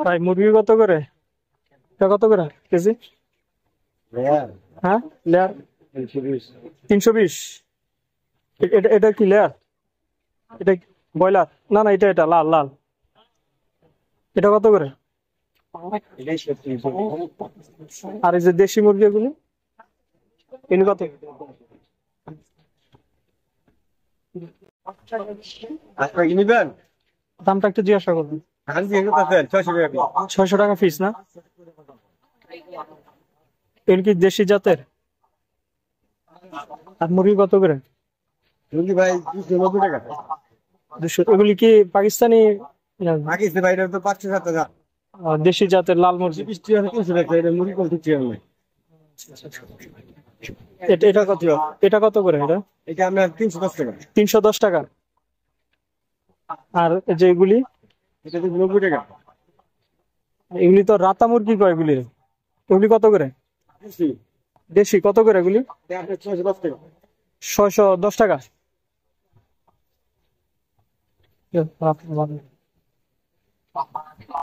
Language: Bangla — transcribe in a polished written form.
ভাই মুরগি কত করে? এটা কত করে কেজি? হ্যাঁ লেয়ার 320। এটা এটা কি লেয়ার? এটা ব্রয়লার? না না, এটা লাল লাল। এটা কত করে? আর এই যে দেশি মুরগি এগুলো, এগুলো কত? দামটা একটু জিজ্ঞাসা করবেন। 600 টাকা পিস না? এগুলো কি দেশি জাতের? আর মুরগি কত করে? ভাই 290 টাকা। 200। এগুলি কি পাকিস্তানি না পাকিস্তানি ভাই, এটা তো 500-700 টাকা। দেশি জাতের লাল মুরগি? 20 টাকা 300 টাকা, এটা মুড়ি কম দিচ্ছি আমি। এটা কত? এটা কত করে? এটা আমরা 310 টাকা। 310 টাকা। আর যে এগুলি, এটা 90 টাকা। এগুলি তো রাতা মুরগি কয় এগুলি? এগুলি কত করে? দেশি কত করে এগুলি? এটা আপনার 610 টাকা। 610 টাকা।